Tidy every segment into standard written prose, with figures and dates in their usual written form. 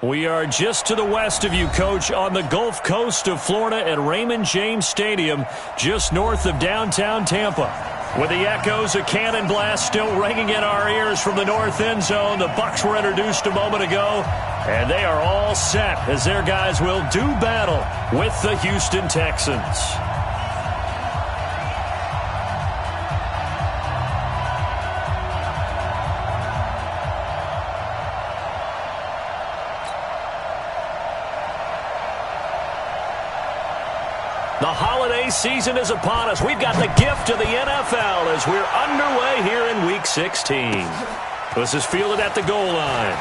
We are just to the west of you, Coach, on the Gulf Coast of Florida at Raymond James Stadium, just north of downtown Tampa. With the echoes of cannon blast still ringing in our ears from the north end zone, the Bucs were introduced a moment ago, and they are all set as their guys will do battle with the Houston Texans. The holiday season is upon us. We've got the gift of the NFL as we're underway here in Week 16. This is fielded at the goal line.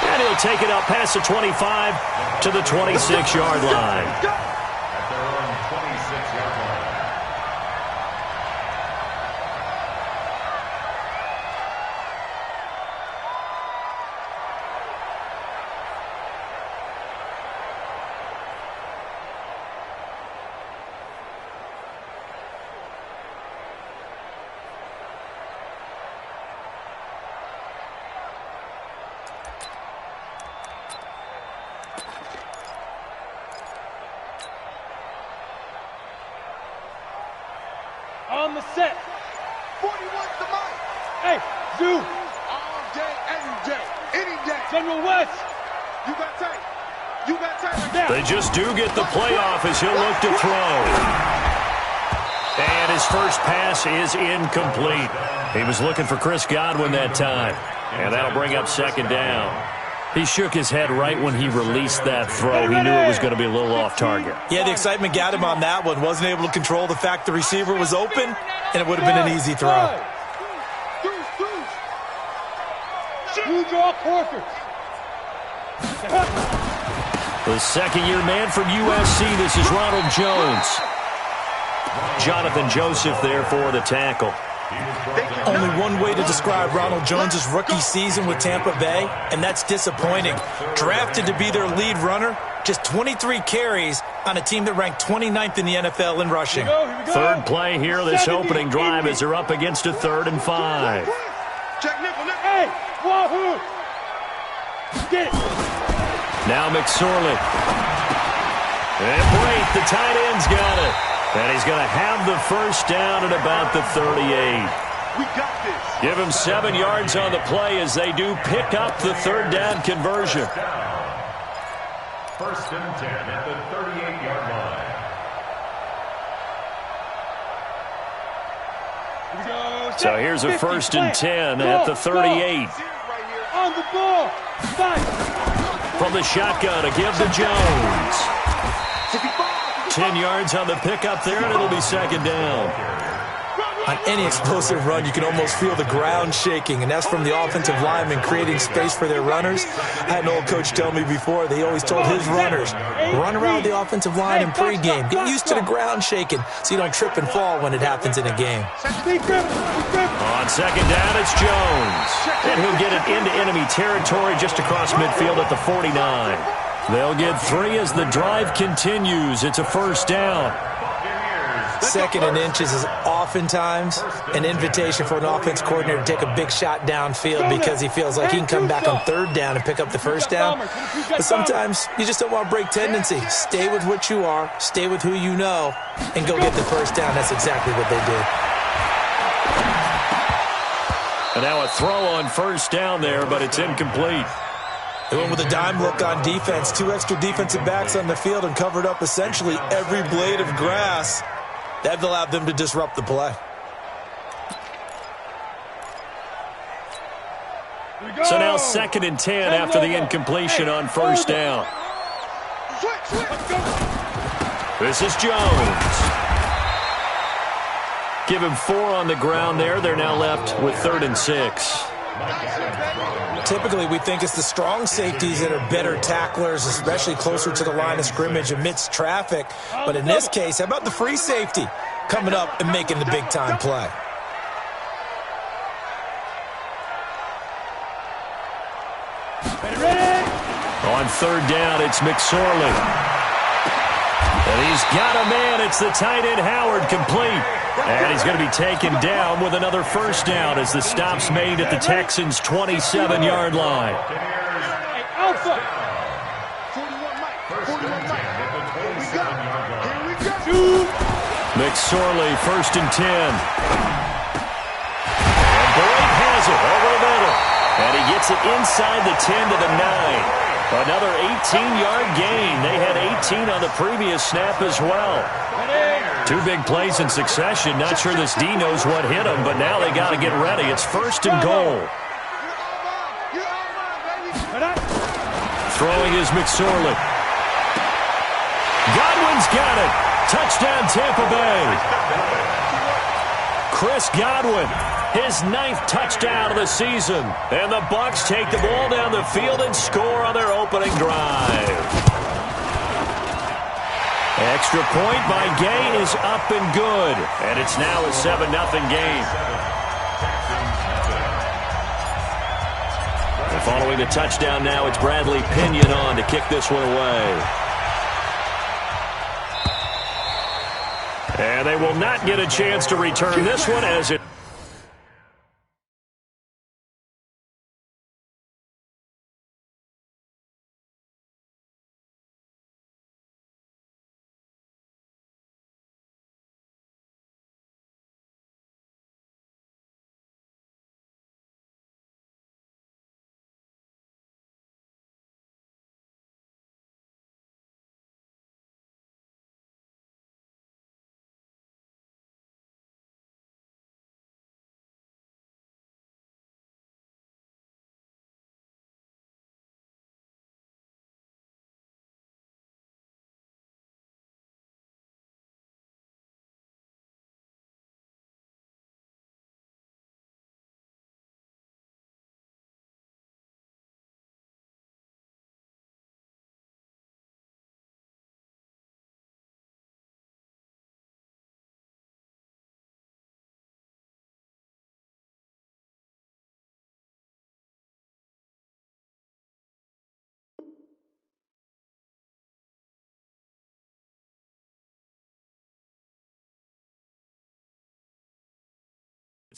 And he'll take it up past the 25 to the 26-yard line. On the set. 41 to Mike. Hey, Zoo. All day, every day, any day. General West. You got tight. You got tight right now. They just do get the playoff as he'll look to throw. And his first pass is incomplete. He was looking for Chris Godwin that time. And that'll bring up second down. He shook his head right when he released that throw. He knew it was going to be a little off target. Yeah, the excitement got him on that one. Wasn't able to control the fact the receiver was open, and it would have been an easy throw. You draw quarters. The second-year man from USC, this is Ronald Jones. Jonathan Joseph there for the tackle. Only one way to describe Ronald Jones' rookie season with Tampa Bay, and that's disappointing. Drafted to be their lead runner, just 23 carries on a team that ranked 29th in the NFL in rushing. Third play here, this opening drive as they're up against a 3rd and 5. Hey, wahoo! Get it. Now McSorley. And Brate, the tight end's got it. And he's going to have the first down at about the 38. We got this. Give him 7 yards on the play as they do pick up the 3rd down conversion. First and 10 at the 38-yard line. So here's a 1st and 10 at the 38. On the ball. From the shotgun to give to Jones. 10 yards on the pickup there, and it'll be second down. On any explosive run, you can almost feel the ground shaking, and that's from the offensive linemen creating space for their runners. I had an old coach tell me before, they always told his runners, run around the offensive line in pregame. Get used to the ground shaking so you don't trip and fall when it happens in a game. On second down, it's Jones. And he'll get it into enemy territory just across midfield at the 49. They'll get 3 as the drive continues. It's a first down. 2nd and inches is oftentimes an invitation for an offense coordinator to take a big shot downfield because he feels like he can come back on 3rd down and pick up the first down. But sometimes you just don't want to break tendency. Stay with what you are, stay with who you know, and go get the first down. That's exactly what they did. And now a throw on first down there, but it's incomplete. They went with a dime look on defense. 2 extra defensive backs on the field and covered up essentially every blade of grass. That allowed them to disrupt the play. So now 2nd and 10 after the incompletion on first down. This is Jones. Give him 4 on the ground there. They're now left with 3rd and 6. Typically, we think it's the strong safeties that are better tacklers, especially closer to the line of scrimmage amidst traffic. But in this case, how about the free safety coming up and making the big-time play? On 3rd down, it's McSorley. And he's got a man. It's the tight end, Howard, complete. And he's going to be taken down with another first down as the stop's made at the Texans' 27-yard line. Alpha. 41 Mike. 41 Mike. Here we go. Here we go. Shoot. McSorley, 1st and 10. And Boyd has it over the middle. And he gets it inside the 10 to the 9. Another 18-yard gain. They had 18 on the previous snap as well. 2 big plays in succession. Not sure this D knows what hit him, but now they got to get ready. It's 1st and goal. Throwing is McSorley. Godwin's got it. Touchdown, Tampa Bay. Chris Godwin, his 9th touchdown of the season. And the Bucs take the ball down the field and score on their opening drive. Extra point by Gay is up and good. And it's now a 7-0 game. And following the touchdown now, it's Bradley Pinion on to kick this one away. And they will not get a chance to return this one as it...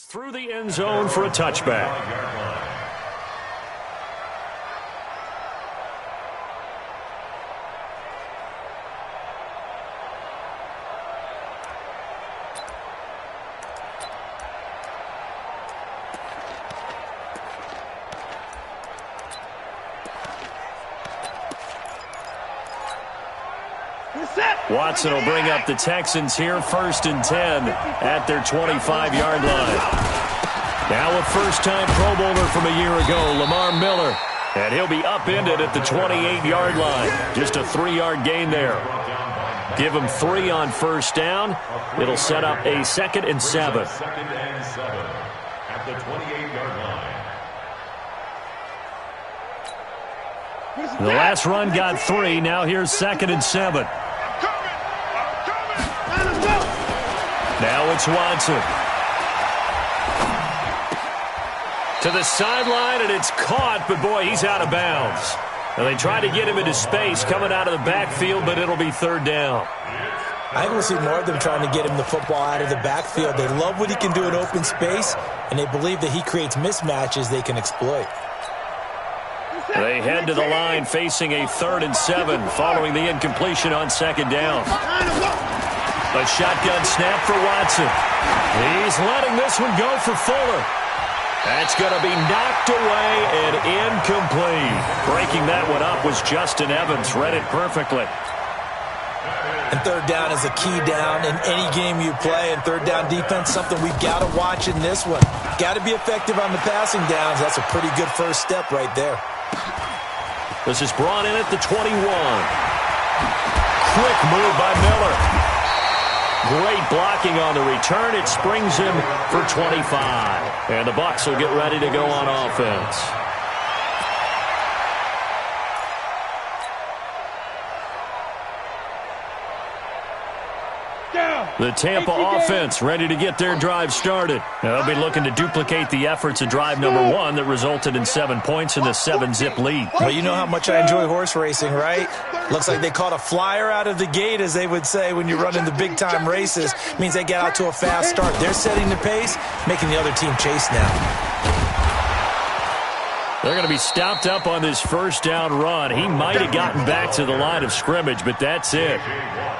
through the end zone for a touchback. Watson will bring up the Texans here, 1st and 10 at their 25-yard line. Now a first-time Pro Bowler from a year ago, Lamar Miller. And he'll be upended at the 28-yard line. Just a 3-yard gain there. Give him 3 on first down. It'll set up a 2nd and 7. 2nd and 7 at the 28-yard line. The last run got 3. Now here's 2nd and 7. Now it's Watson. To the sideline, and it's caught, but boy, he's out of bounds. And they try to get him into space coming out of the backfield, but it'll be 3rd down. I think we'll see more of them trying to get him the football out of the backfield. They love what he can do in open space, and they believe that he creates mismatches they can exploit. They head to the line facing a 3rd and 7 following the incompletion on 2nd down. A shotgun snap for Watson. He's letting this one go for Fuller. That's going to be knocked away and incomplete. Breaking that one up was Justin Evans. Read it perfectly. And 3rd down is a key down in any game you play. And 3rd down defense, something we've got to watch in this one. Got to be effective on the passing downs. That's a pretty good first step right there. This is brought in at the 21. Quick move by Miller. Great blocking on the return. It springs him for 25. And the Bucs will get ready to go on offense. The Tampa offense ready to get their drive started. They'll be looking to duplicate the efforts of drive number 1 that resulted in 7 points in the 7-zip lead. Well, you know how much I enjoy horse racing, right? Looks like they caught a flyer out of the gate, as they would say when you're running the big-time races. Means they get out to a fast start. They're setting the pace, making the other team chase now. They're going to be stopped up on this first down run. He might have gotten back to the line of scrimmage, but that's it.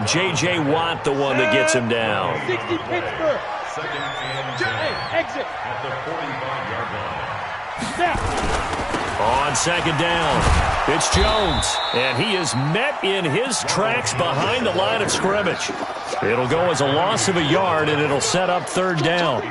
J.J. Watt, the one that gets him down. 60 Pittsburgh. Second and 10. Hey, exit. At the 45-yard line. Snap. On second down, it's Jones, and he is met in his tracks behind the line of scrimmage. It'll go as a loss of a yard, and it'll set up third down.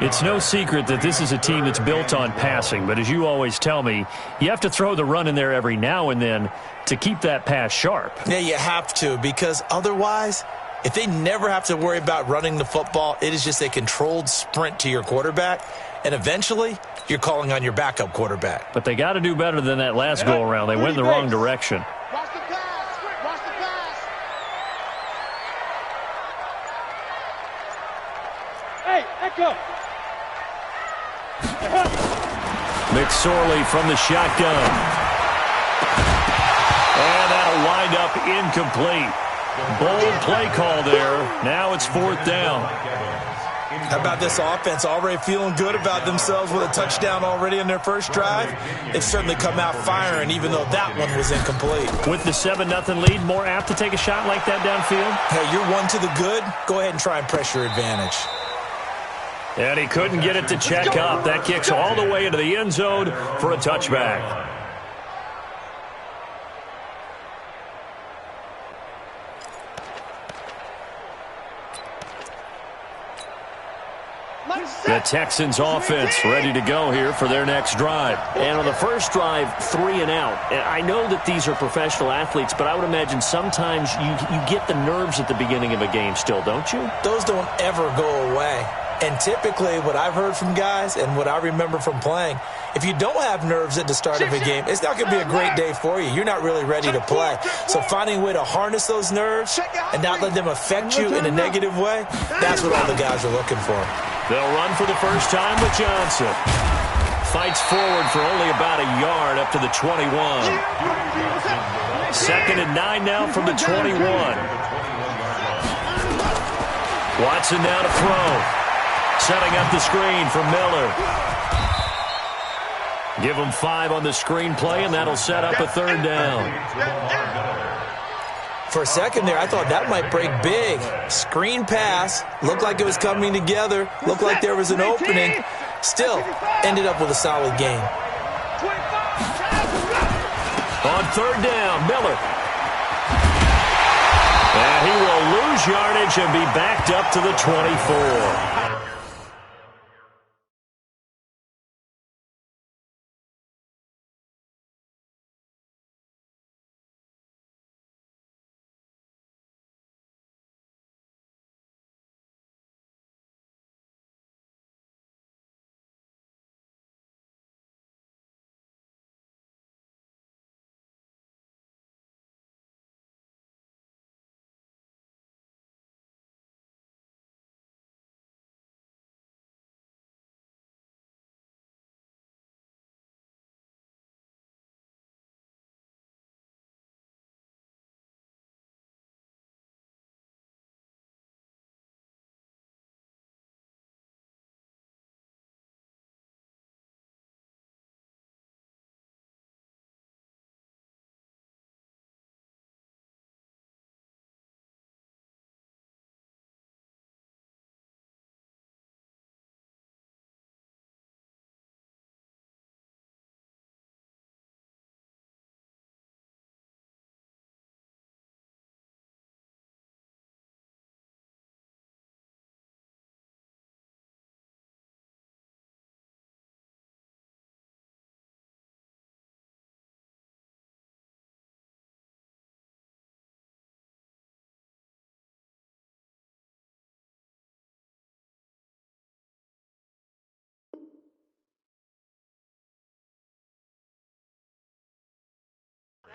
It's no secret that this is a team that's built on passing, but as you always tell me, you have to throw the run in there every now and then to keep that pass sharp. Yeah, you have to, because otherwise, if they never have to worry about running the football, it is just a controlled sprint to your quarterback, and eventually you're calling on your backup quarterback. But they got to do better than that last go-around. They went in the wrong direction. Watch the pass. Watch the pass. Hey, Echo. McSorley from the shotgun. And that'll wind up incomplete. Bold play call there. Now it's fourth down. How about this offense already feeling good about themselves with a touchdown already in their first drive? They've certainly come out firing, even though that one was incomplete. With the 7-0 lead, more apt to take a shot like that downfield? Hey, you're one to the good. Go ahead and try and press your advantage. And he couldn't get it to check up. That kicks all the way into the end zone for a touchback. The Texans offense ready to go here for their next drive. And on the first drive, 3 and out. And I know that these are professional athletes, but I would imagine sometimes you get the nerves at the beginning of a game still, don't you? Those don't ever go away. And typically what I've heard from guys and what I remember from playing, if you don't have nerves at the start of a game, it's not going to be a great day for you. You're not really ready to play. So finding a way to harness those nerves and not let them affect you in a negative way, that's what all the guys are looking for. They'll run for the first time with Johnson. Fights forward for only about a yard up to the 21. 2nd and 9 now from the 21. Watson now to throw. Setting up the screen for Miller. Give him 5 on the screen play, and that'll set up a third down. For a second there, I thought that might break big. Screen pass, looked like it was coming together, looked like there was an opening. Still, ended up with a solid game. On third down, Miller. And he will lose yardage and be backed up to the 24.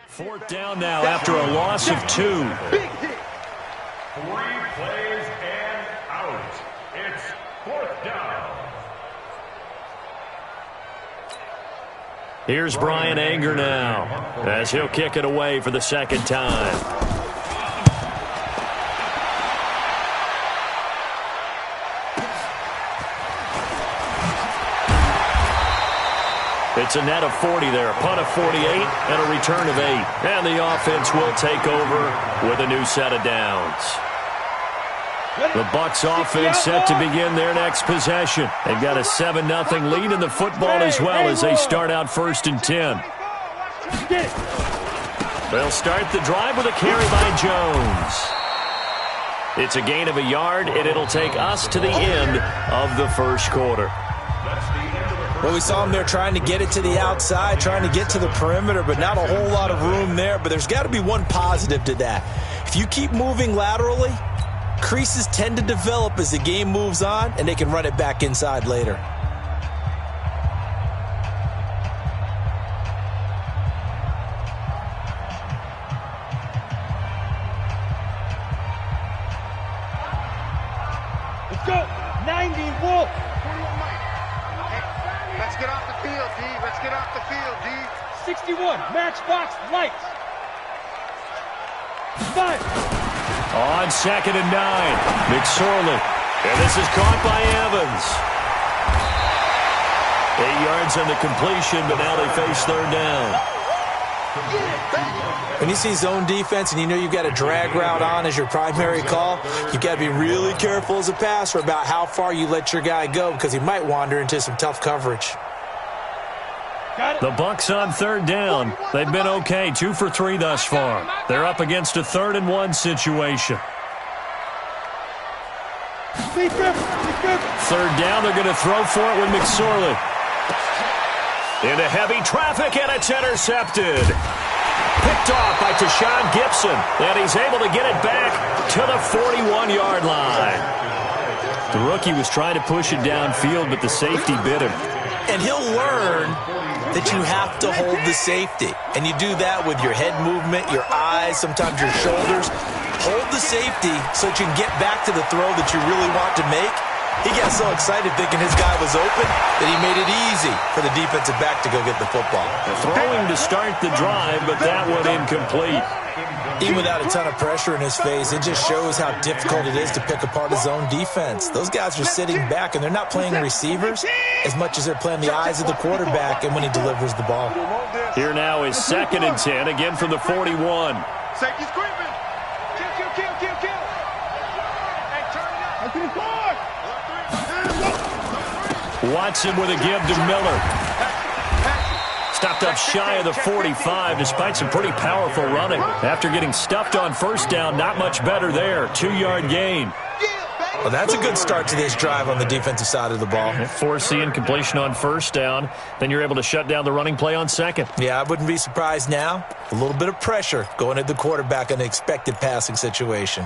Fourth down now after a loss of 2. 3 plays and out. It's 4th down. Here's Brian Anger now as he'll kick it away for the second time. It's a net of 40 there, a punt of 48, and a return of 8. And the offense will take over with a new set of downs. The Bucs offense set to begin their next possession. They've got a 7-0 lead in the football as well as they start out 1st and 10. They'll start the drive with a carry by Jones. It's a gain of a yard, and it'll take us to the end of the first quarter. Well, we saw him there trying to get it to the outside, trying to get to the perimeter, but not a whole lot of room there. But there's got to be one positive to that. If you keep moving laterally, creases tend to develop as the game moves on, and they can run it back inside later. Let's go. 90 Wolf. Let's get off the field, D. Let's get off the field, D. 61. Matchbox lights. 5. On 2nd and 9, McSorley. And this is caught by Evans. 8 yards on the completion, but now they face 3rd down. When you see zone defense and you know you've got a drag route on as your primary call, you've got to be really careful as a passer about how far you let your guy go because he might wander into some tough coverage. The Bucs on 3rd down. They've been okay, 2 for 3 thus far. They're up against a 3rd and 1 situation. 3rd down, they're going to throw for it with McSorley. Into heavy traffic, and it's intercepted. Picked off by Tashawn Gibson, and he's able to get it back to the 41-yard line. The rookie was trying to push it downfield, but the safety bit him. And he'll learn that you have to hold the safety. And you do that with your head movement, your eyes, sometimes your shoulders. Hold the safety so that you can get back to the throw that you really want to make. He got so excited thinking his guy was open that he made it easy for the defensive back to go get the football. Throwing to start the drive, but that one incomplete. Even without a ton of pressure in his face, it just shows how difficult it is to pick apart his own defense. Those guys are sitting back, and they're not playing receivers as much as they're playing the eyes of the quarterback and when he delivers the ball. Here now is 2nd and 10, again from the 41. Safety's creeping. Kill. Hey, turn it up. Watson with a give to Miller. Stopped up shy of the 45 despite some pretty powerful running. After getting stuffed on 1st down, not much better there. 2-yard gain. Well, that's a good start to this drive on the defensive side of the ball. Force the incompletion on 1st down. Then you're able to shut down the running play on 2nd. Yeah, I wouldn't be surprised now. A little bit of pressure going at the quarterback in an expected passing situation.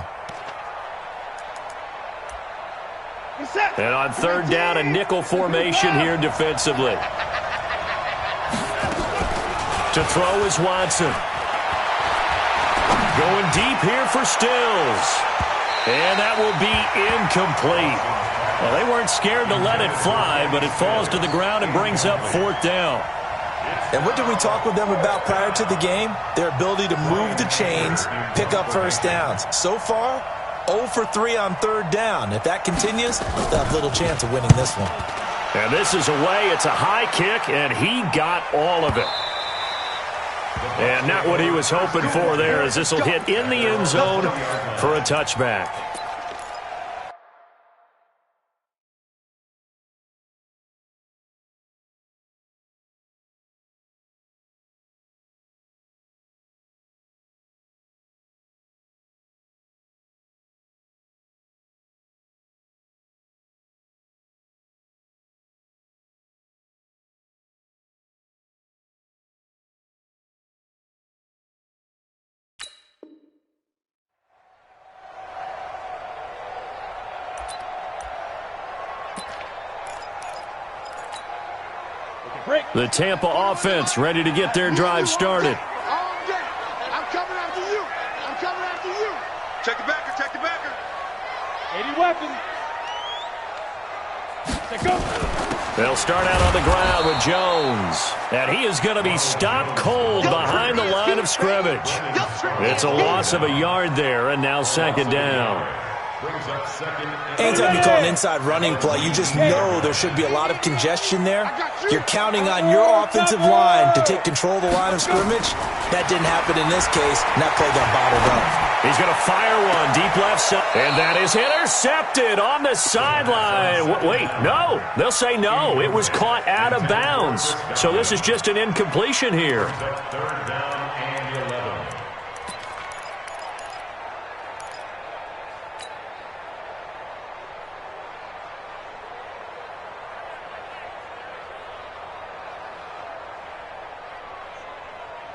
And on 3rd down, a nickel formation here defensively. To throw is Watson. Going deep here for Stills. And that will be incomplete. Well, they weren't scared to let it fly, but it falls to the ground and brings up 4th down. And what did we talk with them about prior to the game? Their ability to move the chains, pick up 1st downs. So far, 0 for 3 on 3rd down. If that continues, they'll have little chance of winning this one. And this is away. It's a high kick, and he got all of it. And not what he was hoping for there, as this will hit in the end zone for a touchback. The Tampa offense ready to get their drive started. I'm coming after you. Check the backer. 80 weapons. Let's go. They'll start out on the ground with Jones. And he is going to be stopped cold behind the line of scrimmage. It's a loss of a yard there, and now 2nd down. brings up second. Anytime you call an inside running play, you just know there should be a lot of congestion there. You're counting on your offensive line to take control of the line of scrimmage. That didn't happen in this case, and that play got bottled up. He's going to fire one deep left side. And that is intercepted on the sideline. Wait, no. They'll say no. It was caught out of bounds. So this is just an incompletion here. Third down and 11.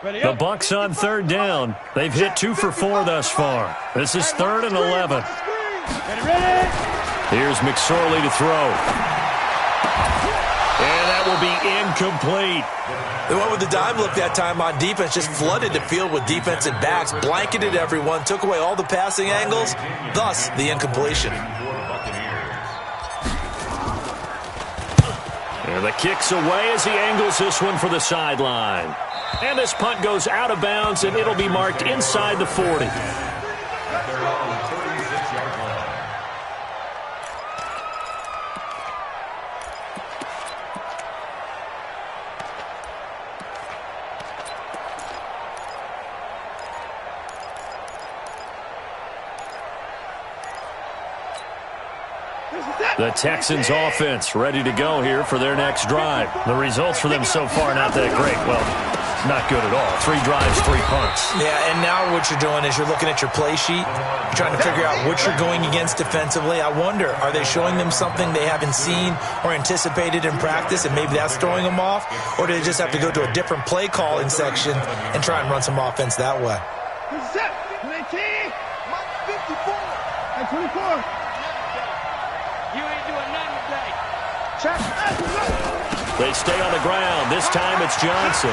The Bucs on third down. They've hit 2 for 4 thus far. This is 3rd and 11. Here's McSorley to throw. And that will be incomplete. They went with the dime look that time on defense, just flooded the field with defensive backs, blanketed everyone, took away all the passing angles, thus the incompletion. And the kick's away as he angles this one for the sideline. And this punt goes out of bounds, and it'll be marked inside the 40. The Texans offense ready to go here for their next drive. The results for them so far not that great. Well, not good at all. 3 drives, 3 punts. Yeah, and now what you're doing is you're looking at your play sheet. You're trying to figure out what you're going against defensively. I wonder, are they showing them something they haven't seen or anticipated in practice, and maybe that's throwing them off? Or do they just have to go to a different play calling section and try and run some offense that way? Set. 19. 54. And 24. You ain't doing nothing today. Check. They stay on the ground. This time it's Johnson.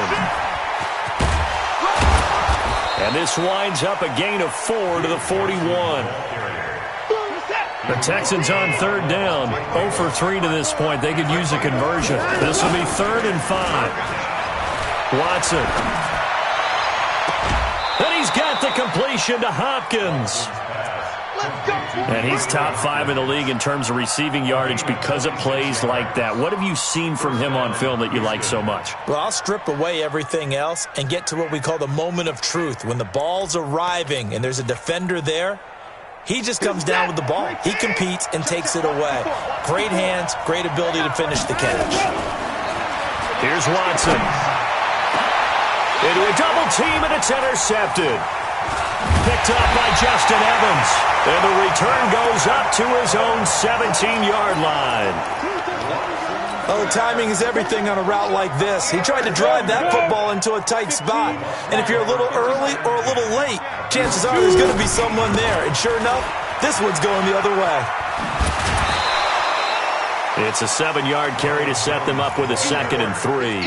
And this winds up a gain of 4 to the 41. The Texans on third down. 0 for 3 to this point. They could use a conversion. This will be 3rd and 5. Watson. And he's got the completion to Hopkins. And he's top 5 in the league in terms of receiving yardage because of plays like that. What have you seen from him on film that you like so much? Well, I'll strip away everything else and get to what we call the moment of truth. When the ball's arriving and there's a defender there, he just comes down with the ball. He competes and takes it away. Great hands, great ability to finish the catch. Here's Watson. Into a double team, and it's intercepted. Picked up by Justin Evans. And the return goes up to his own 17-yard line. Oh, timing is everything on a route like this. He tried to drive that football into a tight spot. And if you're a little early or a little late, chances are there's going to be someone there. And sure enough, this one's going the other way. It's a 7-yard carry to set them up with a 2nd and 3.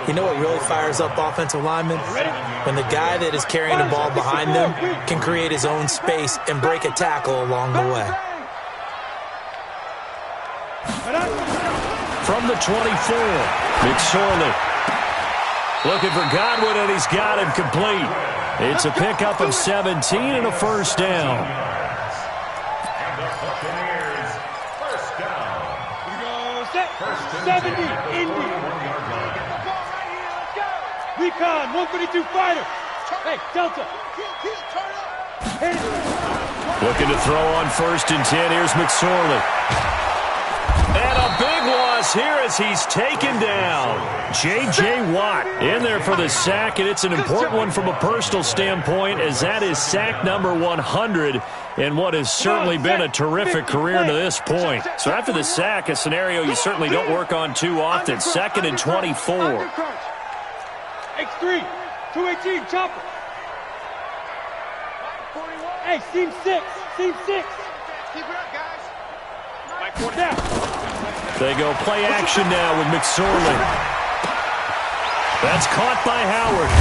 You know what really fires up offensive linemen? When the guy that is carrying the ball behind them can create his own space and break a tackle along the way. From the 24, McSorley. Looking for Godwin, and he's got him complete. It's a pickup of 17 and a 1st down. And the Buccaneers, 1st down. We go set. 70. Indy. Recon, 132 fighter. Hey, Delta. Looking to throw on 1st and 10. Here's McSorley. And a big loss here as he's taken down. J.J. Watt in there for the sack, and it's an important one from a personal standpoint, as that is sack number 100 in what has certainly been a terrific career to this point. So after the sack, a scenario you certainly don't work on too often. 2nd and 24. X3, 218, chopper. Hey, seam 6, seam 6. Keep it up, guys. Down. They go play action now with McSorley. That's caught by Howard.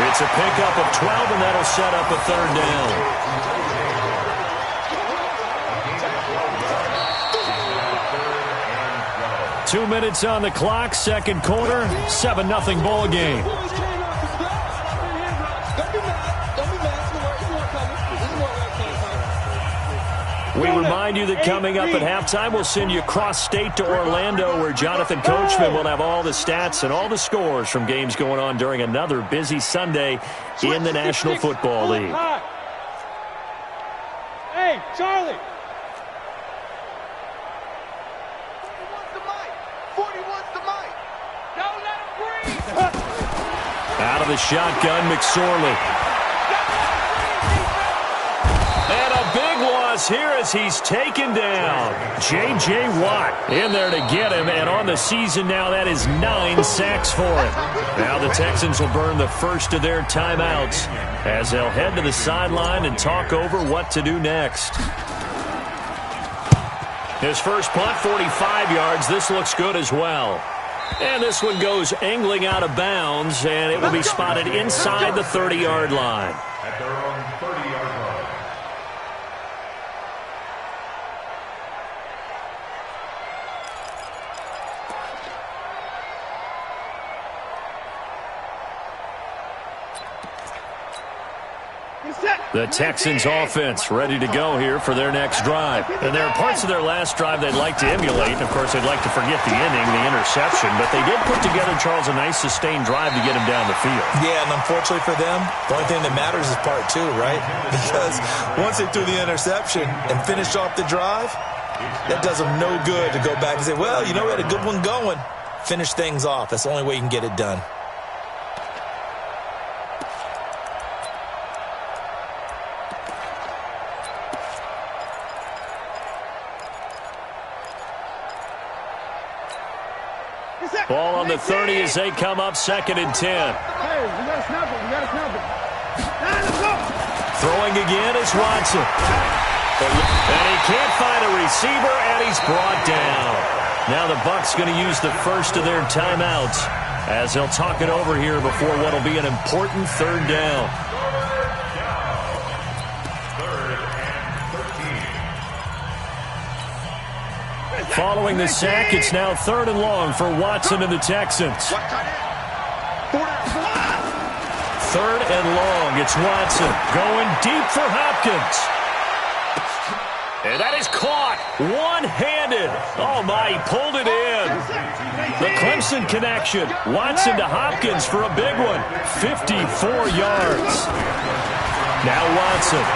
It's a pickup of 12, and that'll set up a 3rd down. 2 minutes on the clock, 2nd quarter, 7-0 ball game. We remind you that coming up at halftime, we'll send you cross-state to Orlando, where Jonathan Coachman will have all the stats and all the scores from games going on during another busy Sunday in the National Football League. Hey, Charlie. 41's the mic. Don't let him breathe. Out of the shotgun, McSorley. And a big loss here as he's taken down. J.J. Watt in there to get him, and on the season now, that is 9 sacks for him. Now the Texans will burn the first of their timeouts as they'll head to the sideline and talk over what to do next. His first punt, 45 yards. This looks good as well. And this one goes angling out of bounds, and it will be spotted inside the 30-yard line. At their own 30-yard line. The Texans offense ready to go here for their next drive. And there are parts of their last drive they'd like to emulate. And, of course, they'd like to forget the inning, the interception. But they did put together, Charles, a nice sustained drive to get him down the field. Yeah, and unfortunately for them, the only thing that matters is part two, right? Because once they threw the interception and finished off the drive, that does them no good to go back and say, well, you know, we had a good one going. Finish things off. That's the only way you can get it done. Ball on the 30 as they come up 2nd and 10. Hey, we got to snap it. We got to snap it. Let's go. Throwing again is Watson. And he can't find a receiver, and he's brought down. Now the Bucs going to use the first of their timeouts as they'll talk it over here before what will be an important 3rd down. Following the sack, it's now 3rd and long for Watson and the Texans. 3rd and long, it's Watson going deep for Hopkins. And that is caught one-handed. Oh, my, he pulled it in. The Clemson connection. Watson to Hopkins for a big one. 54 yards. Now Watson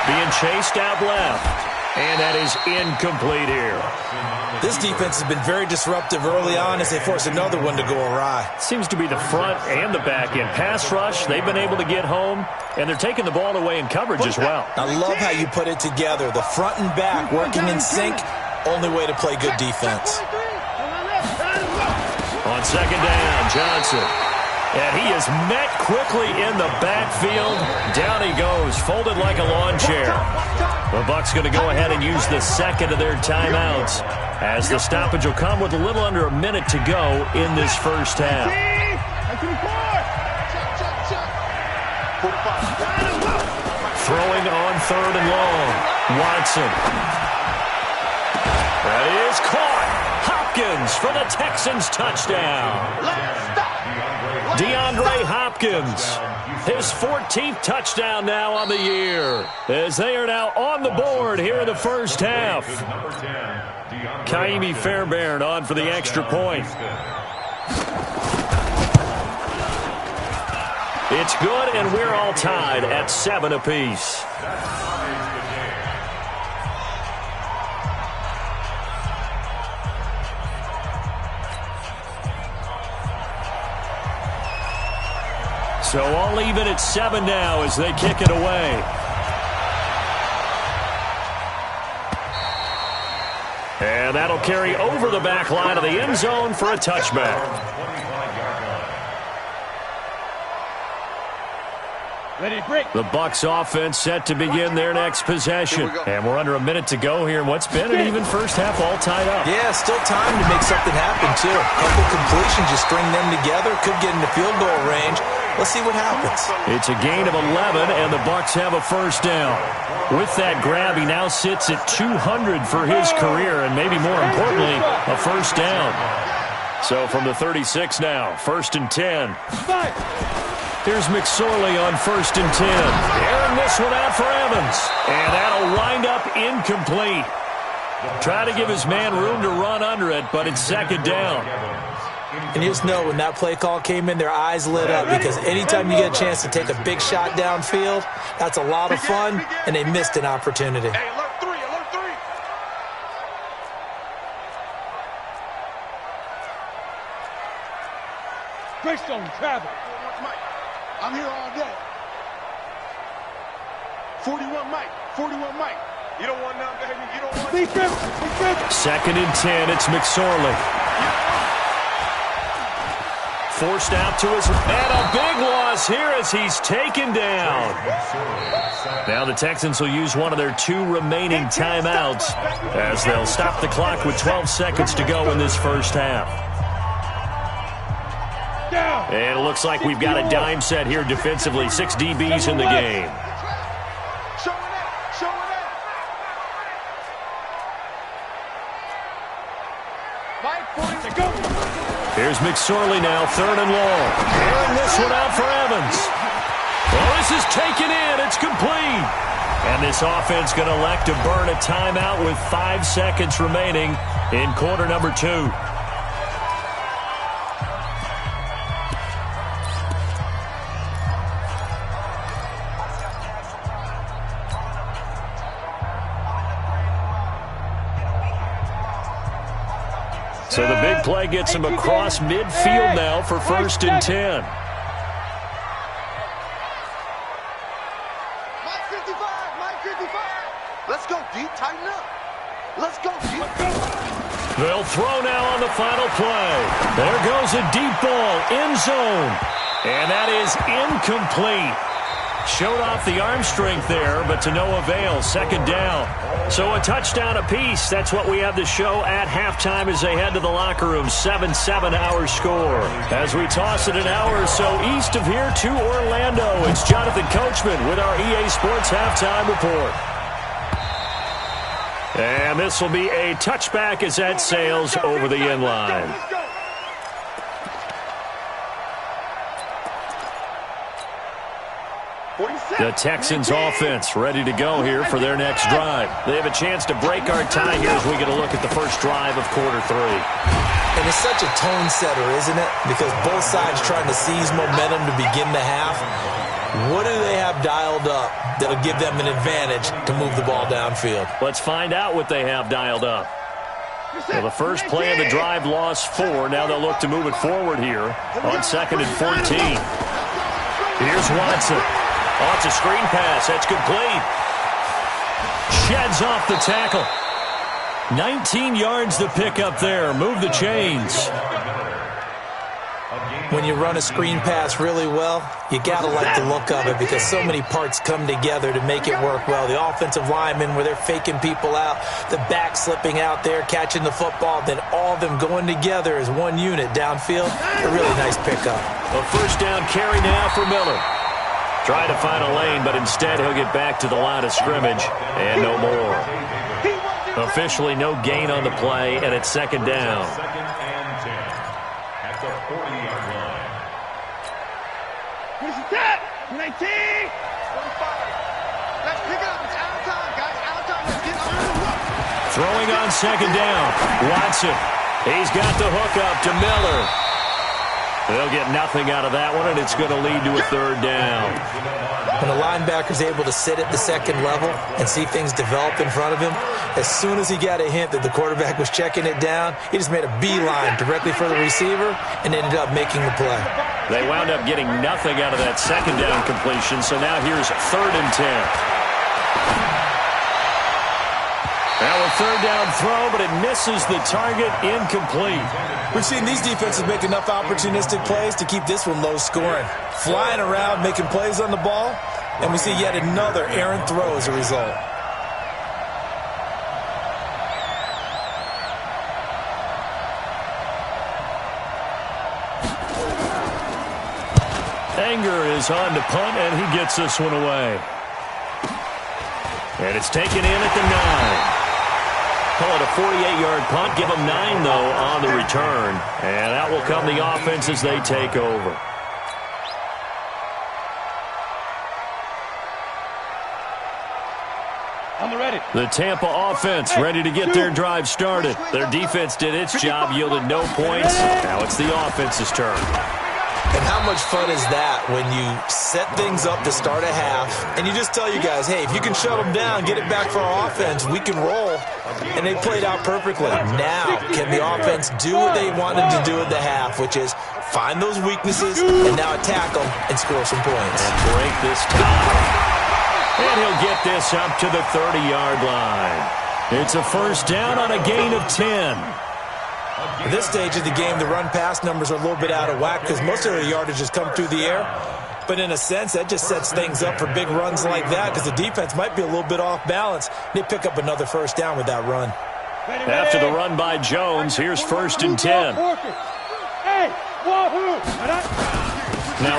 being chased out left. And that is incomplete here. This defense has been very disruptive early on as they force another one to go awry. Seems to be the front and the back end. Pass rush, they've been able to get home, and they're taking the ball away in coverage as well. I love how you put it together. The front and back working in sync, only way to play good defense. On 2nd down, Johnson. And he is met quickly in the backfield. Down he goes, folded like a lawn chair. The Bucs going to go ahead and use the 2nd of their timeouts as the stoppage will come with a little under a minute to go in this first half. Throwing on 3rd and long. Watson. That is caught. Hopkins for the Texans touchdown. DeAndre Hopkins, his 14th touchdown now on the year, as they are now on the board here in the first half. Kaimi Fairbairn on for the extra point. It's good, and we're all tied at 7 apiece. So all even at 7 now as they kick it away. And that'll carry over the back line of the end zone for a touchback. Ready to break. The Bucs offense set to begin their next possession. And we're under a minute to go here in what's been an even first half, all tied up. Yeah, still time to make something happen, too. A couple completions, just string them together. Could get into field goal range. Let's see what happens. It's a gain of 11, and the Bucs have a first down. With that grab, he now sits at 200 for his career, and maybe more importantly, a first down. So from the 36 now, 1st and 10. Here's McSorley on 1st and 10. Airing this one out for Evans. And that'll wind up incomplete. Try to give his man room to run under it, but it's 2nd down. And you just know when that play call came in, their eyes lit up, because anytime you get a chance to take a big shot downfield, that's a lot of fun, and they missed an opportunity. Hey, alert 3, alert 3. Greystone, travel. I'm here all day. 41 Mike, 41 Mike. You don't want none, baby. You don't want. Be careful, be careful. 2nd and 10, it's McSorley. Forced out to his, and a big loss here as he's taken down. Now the Texans will use one of their 2 remaining timeouts as they'll stop the clock with 12 seconds to go in this first half. And it looks like we've got a dime set here defensively. 6 DBs in the game. Here's McSorley now, 3rd and long. Airing this one out for Evans. Well, this is taken in. It's complete. And this offense going to elect to burn a timeout with 5 seconds remaining in quarter number 2. So the big play gets him across midfield now for 1st and 10. Mike 55, Mike 55. Let's go deep, tighten up. Let's go deep. They'll throw now on the final play. There goes a deep ball, end zone. And that is incomplete. Showed off the arm strength there, but to no avail. 2nd down. So a touchdown apiece. That's what we have to show at halftime as they head to the locker room. 7-7 our score. As we toss it an hour or so east of here to Orlando, it's Jonathan Coachman with our EA Sports Halftime Report. And this will be a touchback as that sails over the end line. The Texans offense ready to go here for their next drive. They have a chance to break our tie here as we get a look at the first drive of quarter 3. And it's such a tone setter, isn't it? Because both sides trying to seize momentum to begin the half. What do they have dialed up that'll give them an advantage to move the ball downfield? Let's find out what they have dialed up. Well, the first play of the drive lost 4. Now they'll look to move it forward here on 2nd and 14. Here's Watson. Oh, it's a screen pass. That's complete. Sheds off the tackle. 19 yards to pick up there. Move the chains. When you run a screen pass really well, you got to like the look of it because so many parts come together to make it work well. The offensive linemen, where they're faking people out, the back slipping out there, catching the football, then all of them going together as one unit downfield. A really nice pickup. A first down carry now for Miller. Try to find a lane, but instead he'll get back to the line of scrimmage and no more. Officially no gain on the play, and it's 2nd down. 2nd and 10 at the 40-yard line. Where's he at? 19! 45. Let's pick it up. It's out of time, guys. Out of time. Let's get on the run. Throwing on 2nd down. Watson. He's got the hook up to Miller. They'll get nothing out of that one, and it's going to lead to a 3rd down. When a linebacker's able to sit at the 2nd level and see things develop in front of him, as soon as he got a hint that the quarterback was checking it down, he just made a beeline directly for the receiver and ended up making the play. They wound up getting nothing out of that 2nd down completion, so now here's 3rd and 10. Now a 3rd down throw, but it misses the target, incomplete. We've seen these defenses make enough opportunistic plays to keep this one low scoring. Flying around, making plays on the ball, and we see yet another errant throw as a result. Anger is on to punt, and he gets this one away. And it's taken in at the 9. Call it a 48-yard punt. Give them 9, though, on the return. And that will come the offense as they take over. On the ready. The Tampa offense ready to get their drive started. Their defense did its job, yielded no points. Now it's the offense's turn. And how much fun is that when you set things up to start a half, and you just tell you guys, hey, if you can shut them down, get it back for our offense, we can roll. And they played out perfectly. Now, can the offense do what they wanted to do at the half, which is find those weaknesses and now attack them and score some points. And break this tie. And he'll get this up to the 30-yard line. It's a first down on a gain of 10. At this stage of the game, the run-pass numbers are a little bit out of whack because most of the yardage has come through the air. But in a sense, that just sets things up for big runs like that because the defense might be a little bit off balance. They pick up another first down with that run. After the run by Jones, here's first and 10. Now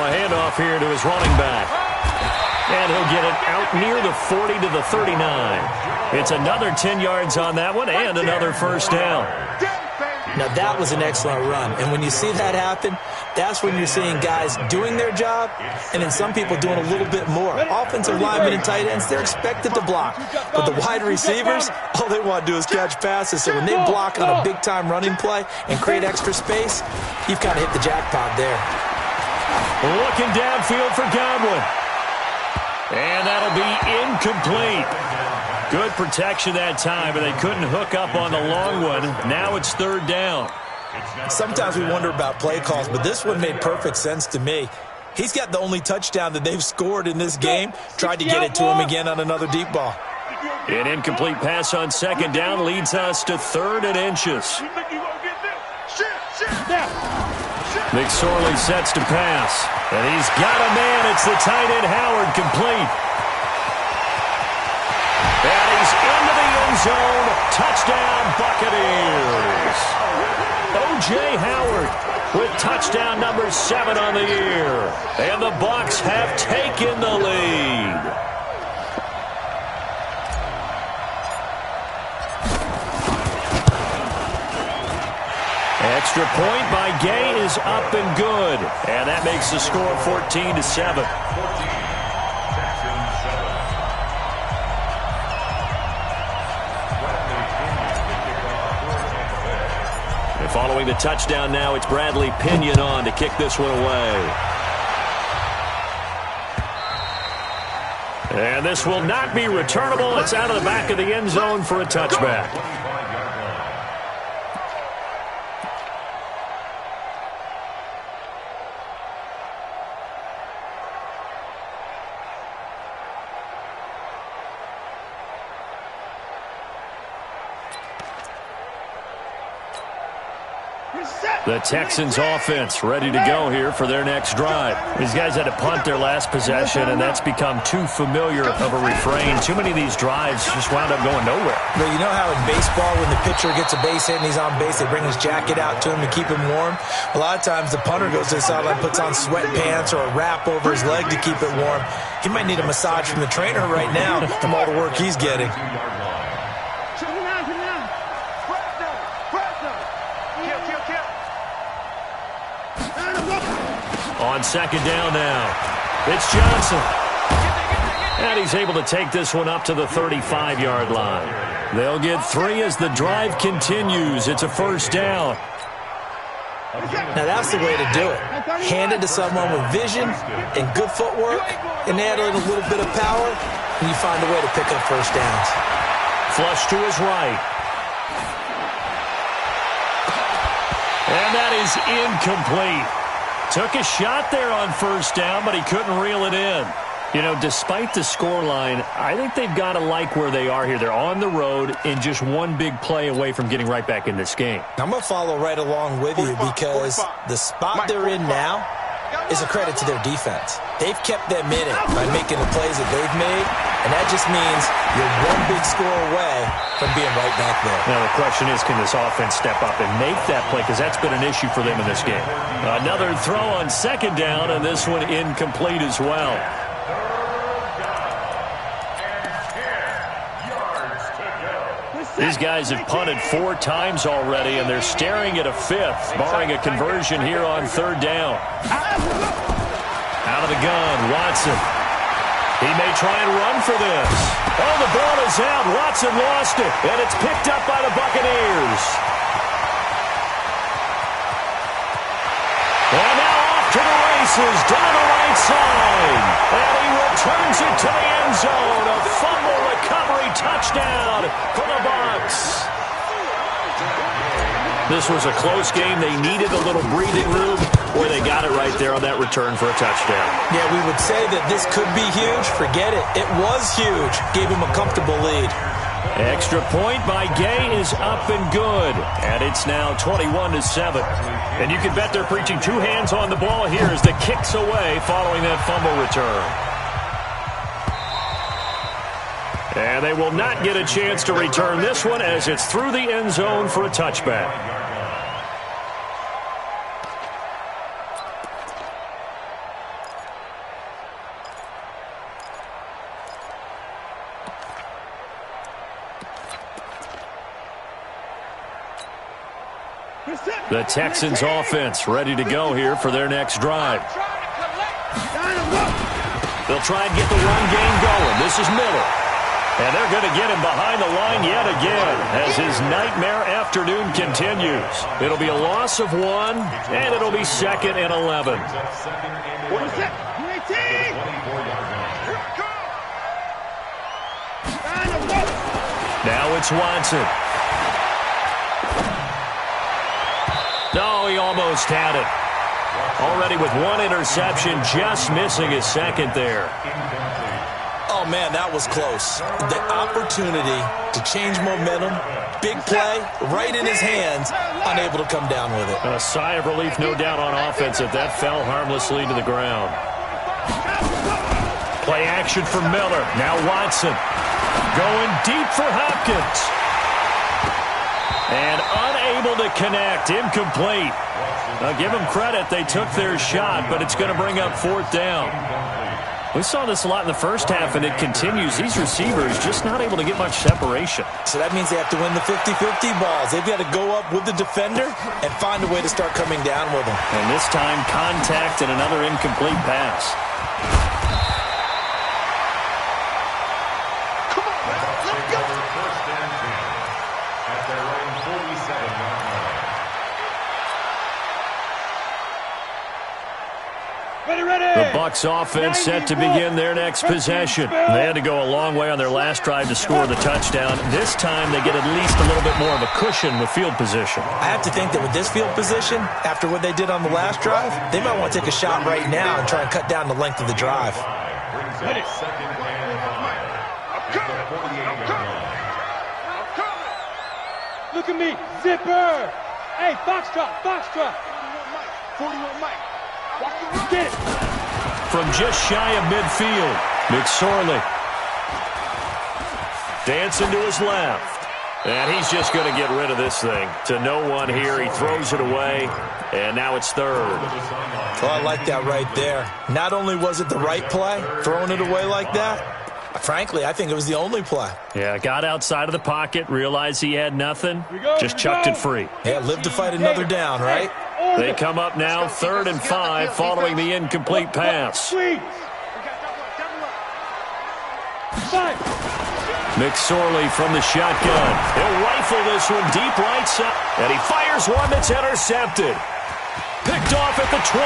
a handoff here to his running back. And he'll get it out near the 40 to the 39. It's another 10 yards on that one and another first down. Now, that was an excellent run. And when you see that happen, that's when you're seeing guys doing their job and then some people doing a little bit more. Offensive linemen and tight ends, they're expected to block. But the wide receivers, all they want to do is catch passes. So when they block on a big-time running play and create extra space, you've kind of hit the jackpot there. Looking downfield for Godwin. And that'll be incomplete. Good protection that time, but they couldn't hook up on the long one. Now it's third down. Sometimes we wonder about play calls, but this one made perfect sense to me. He's got the only touchdown that they've scored in this game. Tried to get it to him again on another deep ball. An incomplete pass on second down leads us to 3rd and inches. McSorley sets to pass, and he's got a man. It's the tight end Howard, complete. And he's into the end zone. Touchdown, Buccaneers. O.J. Howard with touchdown number 7 on the year. And the Bucs have taken the lead. Extra point by Gay is up and good. And that makes the score 14-7. And following the touchdown now, it's Bradley Pinion on to kick this one away. And this will not be returnable. It's out of the back of the end zone for a touchback. The Texans offense ready to go here for their next drive. These guys had to punt their last possession, and that's become too familiar of a refrain. Too many of these drives just wound up going nowhere. But you know how in baseball, when the pitcher gets a base hit and he's on base, they bring his jacket out to him to keep him warm? A lot of times the punter goes to the sideline, puts on sweatpants or a wrap over his leg to keep it warm. He might need a massage from the trainer right now from all the work he's getting. On second down now, it's Johnson. And he's able to take this one up to the 35-yard line. They'll get 3 as the drive continues. It's a first down. Now that's the way to do it. Hand it to someone with vision and good footwork and add in a little bit of power, and you find a way to pick up first downs. Flush to his right. And that is incomplete. Took a shot there on first down, but he couldn't reel it in. You know, despite the scoreline, I think they've got to like where they are here. They're on the road and just one big play away from getting right back in this game. I'm going to follow right along with you because the spot they're in now is a credit to their defense. They've kept them in it by making the plays that they've made, and that just means you're one big score away from being right back there. Now the question is, can this offense step up and make that play? Because that's been an issue for them in this game. Another throw on second down, and this one incomplete as well. These guys have punted 4 times already, and they're staring at a 5th, barring a conversion here on third down. Out of the gun, Watson. He may try and run for this. Oh, the ball is is out. Watson lost it, and it's picked up by the Buccaneers. And now off to the races, down the right side. And he returns it to the end zone. A fumble recovery touchdown for the Bucs. This was a close game. They needed a little breathing room, where they got it right there on that return for a touchdown. Yeah, we would say that this could be huge. Forget it. It was huge. Gave him a comfortable lead. Extra point by Gay is up and good. And it's now 21-7. And you can bet they're preaching two hands on the ball here as the kick's away following that fumble return. And they will not get a chance to return this one as it's through the end zone for a touchback. The Texans offense ready to go here for their next drive. They'll try and get the run game going. This is Miller. And they're going to get him behind the line yet again as his nightmare afternoon continues. It'll be a loss of 1, and it'll be 2nd and 11. Now it's Watson. No, he almost had it. Already with 1 interception, just missing his 2nd there. Oh, man, that was close. The opportunity to change momentum, big play, right in his hands, unable to come down with it. A sigh of relief, no doubt, on offense that that fell harmlessly to the ground. Play action for Miller. Now Watson going deep for Hopkins. And unable to connect, incomplete. Now give them credit, they took their shot, but it's going to bring up 4th down. We saw this a lot in the first half, and it continues. These receivers just not able to get much separation. So that means they have to win the 50-50 balls. They've got to go up with the defender and find a way to start coming down with them. And this time, contact and another incomplete pass. Come on, man. Let's go. First and 10 at their own 47-yard line. The Bucs offense set to begin their next possession. They had to go a long way on their last drive to score the touchdown. This time they get at least a little bit more of a cushion with field position. I have to think that with this field position, after what they did on the last drive, they might want to take a shot right now and try and cut down the length of the drive. Brings up 2nd and 5 at the 48-yard line. Look at me, zipper. Hey, Foxtrot, Foxtrot. 41 Mike. Get it. From just shy of midfield, McSorley dancing to his left. And he's just going to get rid of this thing. To no one here, he throws it away, and now it's 3rd. Oh, I like that right there. Not only was it the right play, throwing it away like that, frankly, I think it was the only play. Yeah, got outside of the pocket, realized he had nothing, just chucked it free. Yeah, live to fight another down, right? They come up now 3rd and 5 following the incomplete pass. McSorley from the shotgun. He'll rifle this one deep right side. And he fires one that's intercepted. Picked off at the 20.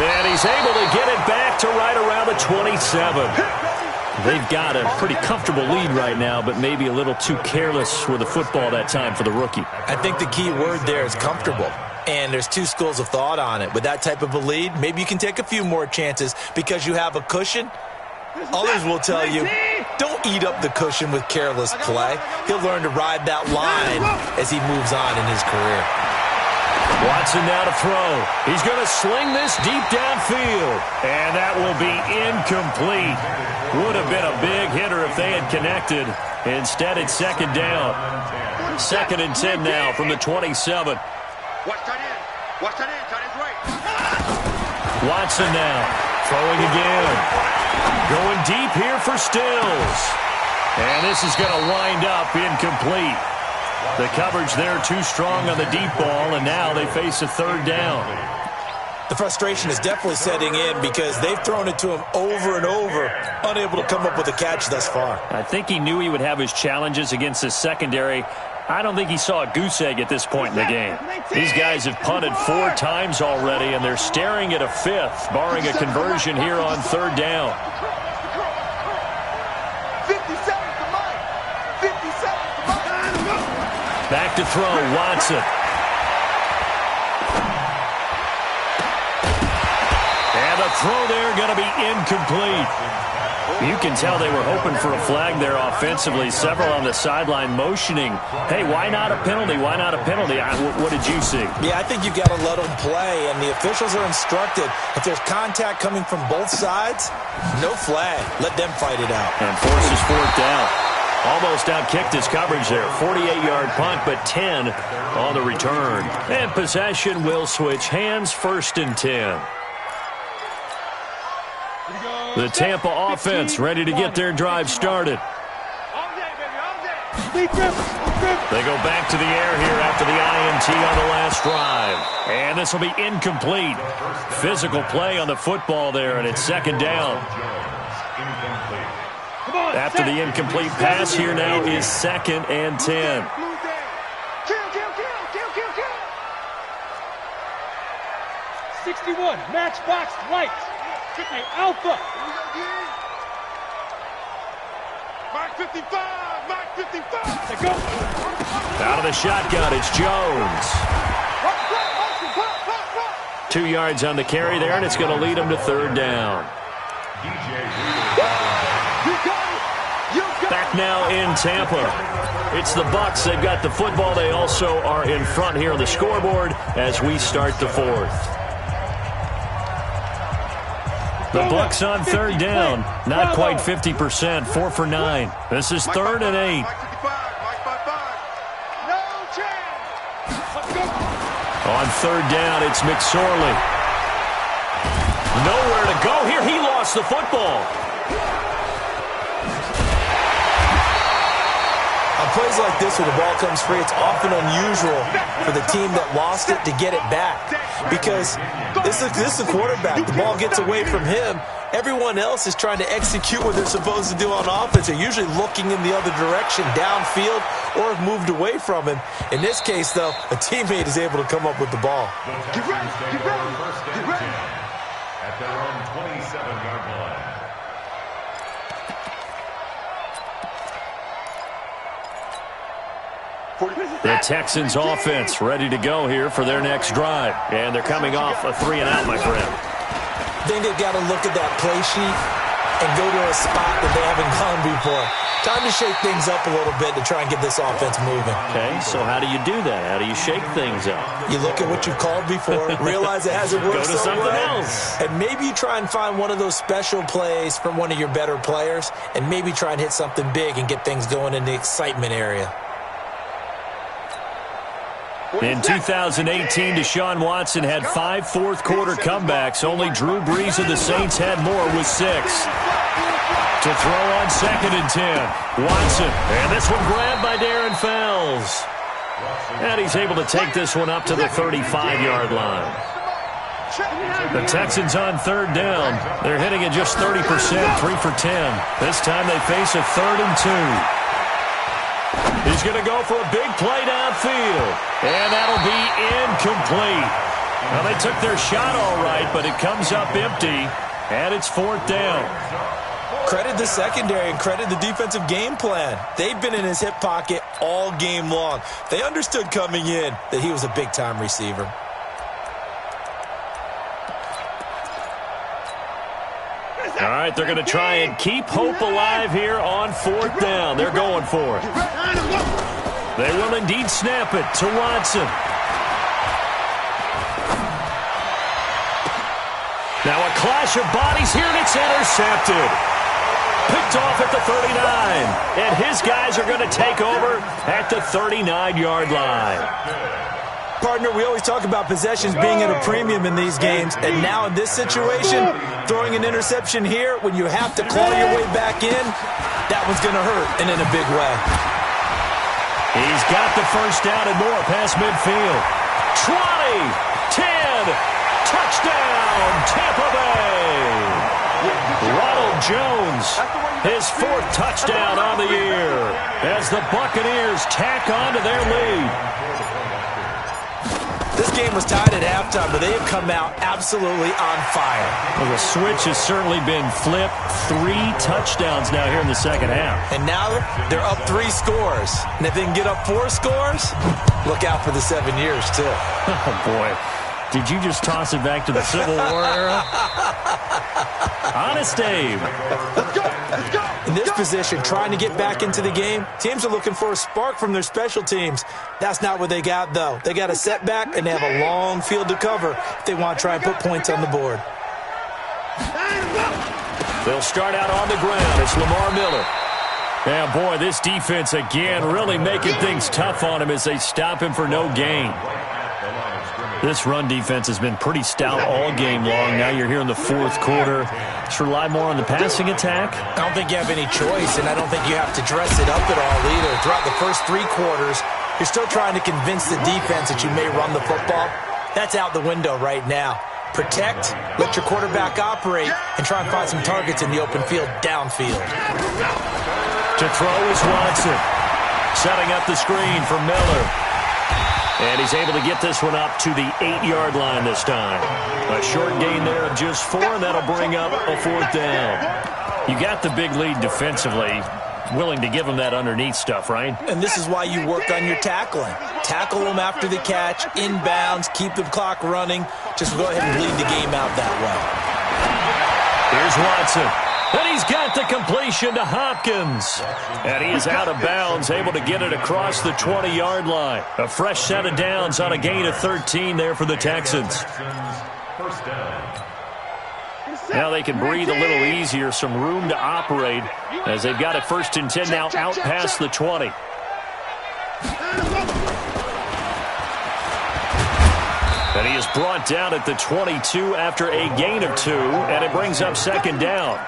And he's able to get it back to right around the 27. They've got a pretty comfortable lead right now, but maybe a little too careless with the football that time for the rookie. I think the key word there is comfortable. And there's two schools of thought on it. With that type of a lead, maybe you can take a few more chances because you have a cushion. Others will tell you, don't eat up the cushion with careless play. He'll learn to ride that line as he moves on in his career. Watson now to throw. He's going to sling this deep downfield. And that will be incomplete. Would have been a big hitter if they had connected. Instead, it's 2nd down. 2nd and 10 now from the 27. Watch tight end. Watch tight end. Tight end's right. Watson now. Throwing again. Going deep here for Stills. And this is going to wind up incomplete. The coverage there too strong on the deep ball, and now they face a 3rd down. The frustration is definitely setting in because they've thrown it to him over and over, unable to come up with a catch thus far. I think he knew he would have his challenges against his secondary. I don't think he saw a goose egg at this point in the game. These guys have punted 4 times already, and they're staring at a 5th, barring a conversion here on 3rd down. 57 to Mike. 57 to Mike. Back to throw, Watson. And the throw there going to be incomplete. You can tell they were hoping for a flag there offensively. Several on the sideline motioning, hey, why not a penalty? Why not a penalty? What did you see? Yeah, I think you've got to let them play, and the officials are instructed if there's contact coming from both sides, no flag. Let them fight it out. And forces 4th down. Almost outkicked his coverage there. 48-yard punt, but 10 on the return. And possession will switch hands, 1st and 10. The Tampa offense ready to get their drive started. They go back to the air here after the INT on the last drive. And this will be incomplete. Physical play on the football there, and it's 2nd down. After the incomplete pass, here now is 2nd and 10. 61, matchbox lights. Hey, Alpha. Mark 55, Mark 55. They go. Out of the shotgun, it's Jones. 2 yards on the carry there, and it's going to lead him to 3rd down. Back now in Tampa. It's the Bucs. They've got the football. They also are in front here on the scoreboard as we start the 4th. The Bucs on 3rd down. Not quite 50%. 4 for 9. This is 3rd and 8. On 3rd down, it's McSorley. Nowhere to go here. He lost the football. On plays like this where the ball comes free, it's often unusual for the team that lost it to get it back. Because this is the quarterback. The ball gets away from him. Everyone else is trying to execute what they're supposed to do on offense. They're usually looking in the other direction, downfield, or have moved away from him. In this case, though, a teammate is able to come up with the ball. Get ready, get ready, get ready. At their own 27-yard line. The Texans offense ready to go here for their next drive. And they're coming off a 3-and-out, my friend. I think they've got to look at that play sheet and go to a spot that they haven't gone before. Time to shake things up a little bit to try and get this offense moving. Okay, so how do you do that? How do you shake things up? You look at what you've called before, realize it hasn't worked Go to something else. And maybe you try and find one of those special plays from one of your better players, and maybe try and hit something big and get things going in the excitement area. In 2018, Deshaun Watson had 5 fourth-quarter comebacks. Only Drew Brees of the Saints had more with 6. To throw on 2nd and 10. Watson, and this one grabbed by Darren Fells. And he's able to take this one up to the 35-yard line. The Texans on 3rd down. They're hitting at just 30%, 3 for 10. This time they face a 3rd and 2. He's going to go for a big play downfield. And that'll be incomplete. Well, they took their shot all right, but it comes up empty. And it's 4th down. Credit the secondary and credit the defensive game plan. They've been in his hip pocket all game long. They understood coming in that he was a big-time receiver. All right, they're going to try and keep hope alive here on 4th down. They're going for it. They will indeed snap it to Watson. Now a clash of bodies here, and it's intercepted. Picked off at the 39. And his guys are going to take over at the 39-yard line. Partner, we always talk about possessions being at a premium in these games, and now in this situation, throwing an interception here when you have to claw your way back in, that one's going to hurt, and in a big way. He's got the first down and more past midfield. 20, 10, Touchdown, Tampa Bay! Ronald Jones, his 4th touchdown on the year, as the Buccaneers tack on to their lead. This game was tied at halftime, but they have come out absolutely on fire. Well, the switch has certainly been flipped. 3 touchdowns now here in the second half. And now they're up 3 scores. And if they can get up 4 scores, look out for the 7 years, too. Oh, boy. Did you just toss it back to the Civil War era? Honest Abe. In this position, trying to get back into the game, teams are looking for a spark from their special teams. That's not what they got, though. They got a setback, and they have a long field to cover if they want to try and put points on the board. They'll start out on the ground. It's Lamar Miller. Yeah, boy, this defense again really making things tough on him as they stop him for no gain. This run defense has been pretty stout all game long. Now you're here in the 4th quarter. Just rely more on the passing attack. I don't think you have any choice, and I don't think you have to dress it up at all either. Throughout the first 3 quarters, you're still trying to convince the defense that you may run the football. That's out the window right now. Protect, let your quarterback operate, and try and find some targets in the open field downfield. To throw is Watson. Setting up the screen for Miller. And he's able to get this one up to the 8-yard line this time. A short gain there of just 4, and that'll bring up a 4th down. You got the big lead defensively. Willing to give them that underneath stuff, right? And this is why you work on your tackling. Tackle them after the catch, inbounds, keep the clock running. Just go ahead and bleed the game out that way. Here's Watson. And he's got the completion to Hopkins. And he is out of bounds, able to get it across the 20-yard line. A fresh set of downs on a gain of 13 there for the Texans. First down. Now they can breathe a little easier, some room to operate as they've got it 1st and 10 now out past the 20. And he is brought down at the 22 after a gain of 2, and it brings up 2nd down.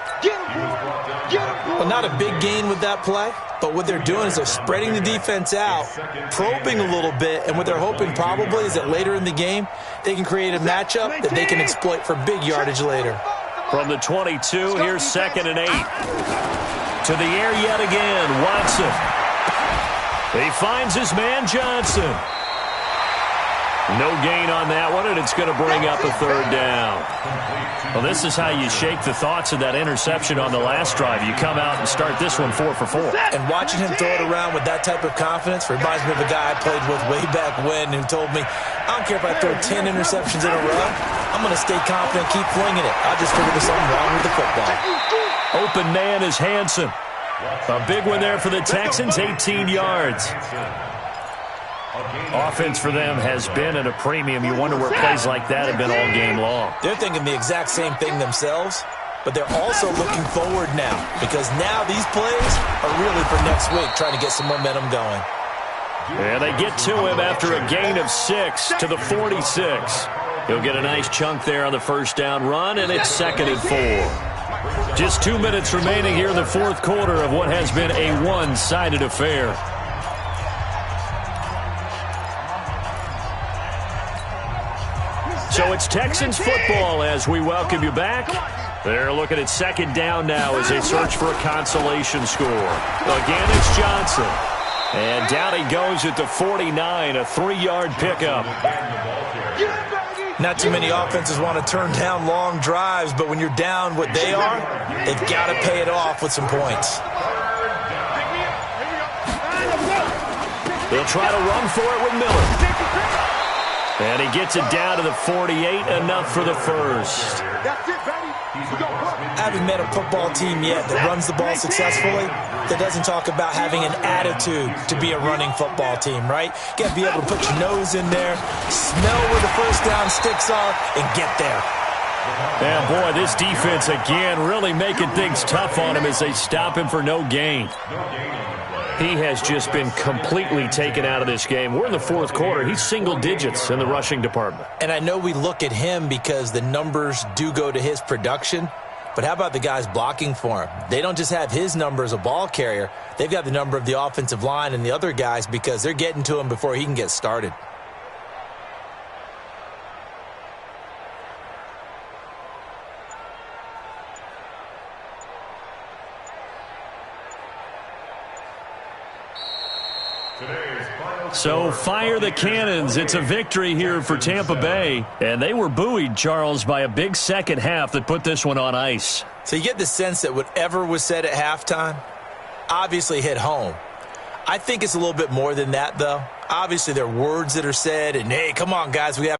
Well, not a big gain with that play, but what they're doing is they're spreading the defense out, probing a little bit, and what they're hoping probably is that later in the game, they can create a matchup that they can exploit for big yardage later. From the 22, here's 2nd and 8. To the air yet again, Watson. He finds his man Johnson. No gain on that one, and it's going to bring up a 3rd down. Well, this is how you shake the thoughts of that interception on the last drive. You come out and start this one 4 for 4. And watching him throw it around with that type of confidence reminds me of a guy I played with way back when who told me, I don't care if I throw 10 interceptions in a row, I'm going to stay confident, keep flinging it. I just figured there's something wrong with the football. Open man is Hansen. A big one there for the Texans, 18 yards. Offense for them has been at a premium. You wonder where plays like that have been all game long. They're thinking the exact same thing themselves, but they're also looking forward now because now these plays are really for next week, trying to get some momentum going. And they get to him after a gain of 6 to the 46. He'll get a nice chunk there on the 1st down run, and it's 2nd and 4. Just 2 minutes remaining here in the 4th quarter of what has been a one-sided affair. So it's Texans football as we welcome you back. They're looking at 2nd down now as they search for a consolation score. Again, it's Johnson. And down he goes at the 49, a 3-yard pickup. Not too many offenses want to turn down long drives, but when you're down what they are, they've got to pay it off with some points. They'll try to run for it with Miller. And he gets it down to the 48, enough for the 1st. I haven't met a football team yet that runs the ball successfully that doesn't talk about having an attitude to be a running football team, right? You got to be able to put your nose in there, smell where the 1st down sticks are, and get there. And boy, this defense again really making things tough on him as they stop him for no gain. He has just been completely taken out of this game. We're in the 4th quarter. He's single digits in the rushing department. And I know we look at him because the numbers do go to his production, but how about the guys blocking for him? They don't just have his number as a ball carrier. They've got the number of the offensive line and the other guys because they're getting to him before he can get started. So fire the cannons. It's a victory here for Tampa Bay. And they were buoyed, Charles, by a big second half that put this one on ice. So you get the sense that whatever was said at halftime obviously hit home. I think it's a little bit more than that, though. Obviously, there are words that are said, and, hey, come on, guys, we have